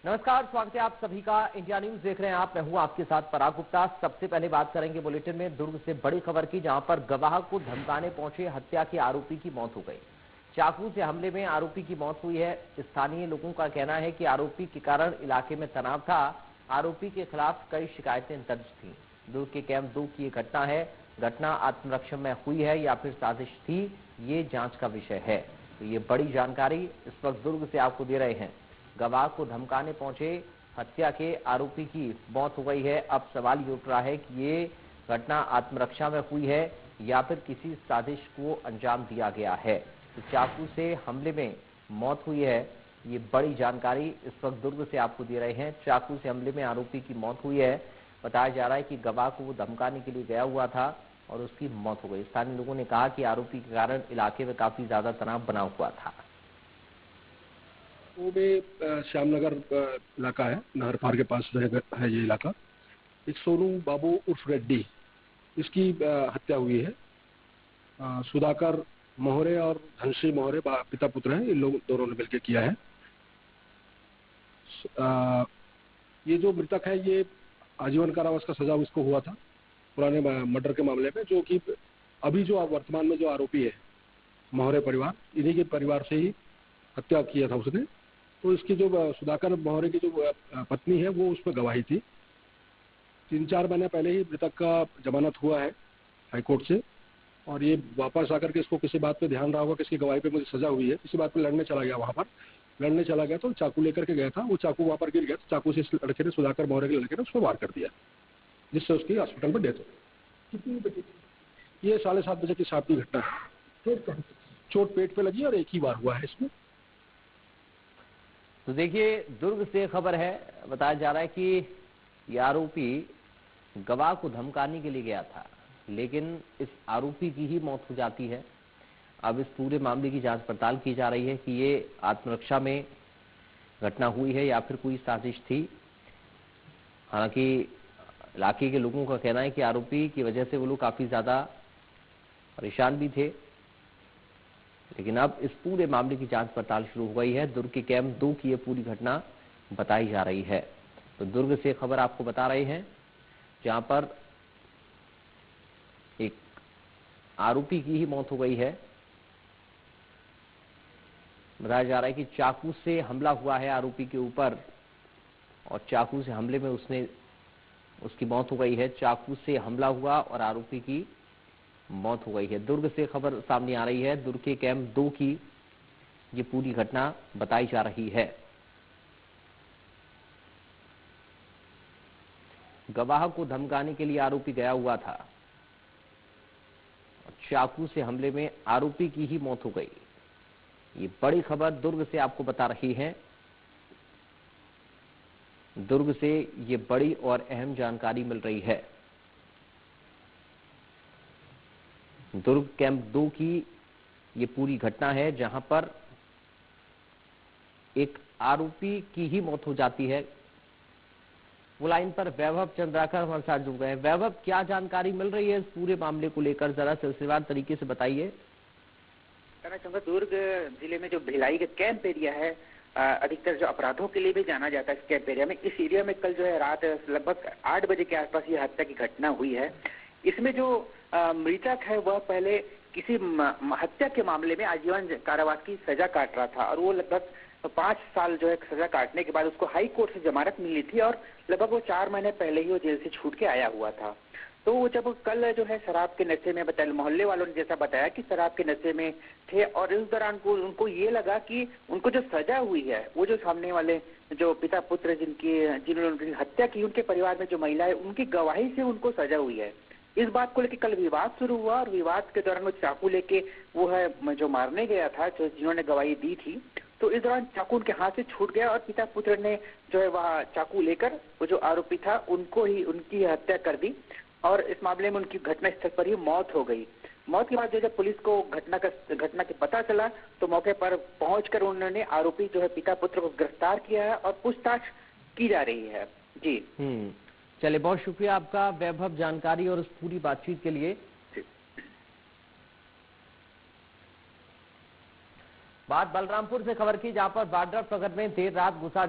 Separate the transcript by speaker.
Speaker 1: नमस्कार, स्वागत है आप सभी का। इंडिया न्यूज देख रहे हैं आप। मैं हूं आपके साथ पराग गुप्ता। सबसे पहले बात करेंगे बुलेटिन में दुर्ग से बड़ी खबर की, जहां पर गवाह को धमकाने पहुंचे हत्या के आरोपी की मौत हो गई। चाकू से हमले में आरोपी की मौत हुई है। स्थानीय लोगों का कहना है कि आरोपी के कारण इलाके में तनाव था। आरोपी के खिलाफ कई शिकायतें दर्ज थी। दुर्ग के कैंप 2 की ये घटना है। घटना आत्मरक्षा में हुई है या फिर साजिश थी, ये जांच का विषय है। तो ये बड़ी जानकारी इस वक्त दुर्ग से आपको दे रहे हैं। गवाह को धमकाने पहुंचे हत्या के आरोपी की मौत हो गई है। अब सवाल ये उठ रहा है कि ये घटना आत्मरक्षा में हुई है या फिर किसी साजिश को अंजाम दिया गया है। तो चाकू से हमले में मौत हुई है, ये बड़ी जानकारी इस वक्त दुर्ग से आपको दे रहे हैं। चाकू से हमले में आरोपी की मौत हुई है। बताया जा रहा है कि गवाह को वो धमकाने के लिए गया हुआ था और उसकी मौत हो गई। स्थानीय लोगों ने कहा कि आरोपी के कारण इलाके में काफी ज्यादा तनाव बना हुआ था।
Speaker 2: वो में श्यामनगर इलाका है, नहर पार के पास है ये इलाका। एक सोनू बाबू उर्फ रेड्डी, इसकी हत्या हुई है। सुधाकर मोहरे और धनश्री मोहरे पिता पुत्र हैं। इन लोग दोनों ने मिलकर किया है। ये जो मृतक है, ये आजीवन कारावास का सजा उसको हुआ था पुराने मर्डर के मामले में, जो कि अभी जो वर्तमान में जो आरोपी है मोहरे परिवार, इन्हीं के परिवार से ही हत्या किया था उसने। तो इसकी जो सुधाकर मोहरे की जो पत्नी है, वो उसमें गवाही थी। 3-4 महीने पहले ही मृतक का जमानत हुआ है हाईकोर्ट से, और ये वापस आकर के इसको किसी बात पे ध्यान रहा होगा कि इसकी गवाही पे मुझे सजा हुई है, किसी बात पे लड़ने चला गया। वहां पर लड़ने चला गया तो चाकू लेकर के गया था। वो चाकू वहां पर गिर गया, तो चाकू से इस लड़के ने, सुधाकर मोहरे के लड़के ने उसको वार कर दिया, जिससे उसकी हॉस्पिटल में डेथ हो गई। कितनी बजे? ये 7:30 बजे की शाम की घटना है। चोट पेट पे लगी और एक ही बार हुआ है इसमें।
Speaker 1: तो देखिए, दुर्ग से खबर है। बताया जा रहा है कि ये आरोपी गवाह को धमकाने के लिए गया था, लेकिन इस आरोपी की ही मौत हो जाती है। अब इस पूरे मामले की जांच पड़ताल की जा रही है कि ये आत्मरक्षा में घटना हुई है या फिर कोई साजिश थी। हालांकि इलाके के लोगों का कहना है कि आरोपी की वजह से वो लोग काफी ज्यादा परेशान भी थे, लेकिन अब इस पूरे मामले की जांच पड़ताल शुरू हो गई है। दुर्ग के कैंप 2 की ये पूरी घटना बताई जा रही है। तो दुर्ग से खबर आपको बता रहे हैं, जहां पर एक आरोपी की ही मौत हो गई है। बताया जा रहा है कि चाकू से हमला हुआ है आरोपी के ऊपर, और चाकू से हमले में उसकी मौत हो गई है। चाकू से हमला हुआ और आरोपी की मौत हो गई है। दुर्ग से खबर सामने आ रही है। दुर्ग के कैंप 2 की ये पूरी घटना बताई जा रही है। गवाह को धमकाने के लिए आरोपी गया हुआ था, चाकू से हमले में आरोपी की ही मौत हो गई। ये बड़ी खबर दुर्ग से आपको बता रही है। दुर्ग से ये बड़ी और अहम जानकारी मिल रही है। दुर्ग कैंप 2 की ये पूरी घटना है, जहां पर एक आरोपी की ही मौत हो जाती है। वो लाइन पर वैभव चंद्राकर हमारे साथ जुड़ गए हैं। वैभव, क्या जानकारी मिल रही है इस पूरे मामले को लेकर, जरा सिलसिलेवार तरीके से बताइए।
Speaker 3: कहना चाहूंगा, दुर्ग जिले में जो भिलाई का कैंप एरिया है, अधिकतर जो अपराधों के लिए भी जाना जाता है इस कैंप एरिया में, इस एरिया में कल जो है रात लगभग 8 बजे के आसपास ये हत्या की घटना हुई है। इसमें जो मृतक है वह पहले किसी हत्या के मामले में आजीवन कारावास की सजा काट रहा था, और वो लगभग 5 साल जो है सजा काटने के बाद उसको हाई कोर्ट से जमानत मिली थी, और लगभग वो 4 महीने पहले ही वो जेल से छूट के आया हुआ था। तो वो जब कल जो है शराब के नशे में, बताया मोहल्ले वालों ने जैसा बताया कि शराब के नशे में थे, और इस दौरान उनको ये लगा कि उनको जो सजा हुई है, वो जो सामने वाले जो पिता पुत्र जिन्होंने उनकी हत्या की, उनके परिवार में जो महिला है, उनकी गवाही से उनको सजा हुई है। इस बात को लेकर कल विवाद शुरू हुआ, और विवाद के दौरान वो चाकू लेके वो है जो मारने गया था, जो जिन्होंने गवाही दी थी, तो इस दौरान चाकू उनके हाथ से छूट गया, और पिता पुत्र ने जो है वह चाकू लेकर वो जो आरोपी था उनकी हत्या कर दी, और इस मामले में उनकी घटनास्थल पर ही मौत हो गई। मौत के बाद जब पुलिस को घटना के पता चला, तो मौके पर पहुंचकर उन्होंने आरोपी जो है पिता पुत्र को गिरफ्तार किया है और पूछताछ की जा रही है। जी
Speaker 1: चलिए, बहुत शुक्रिया आपका वैभव, जानकारी और इस पूरी बातचीत के लिए। बात बलरामपुर से खबर की, जहां पर बाड्रा प्रखंड में देर रात घुसा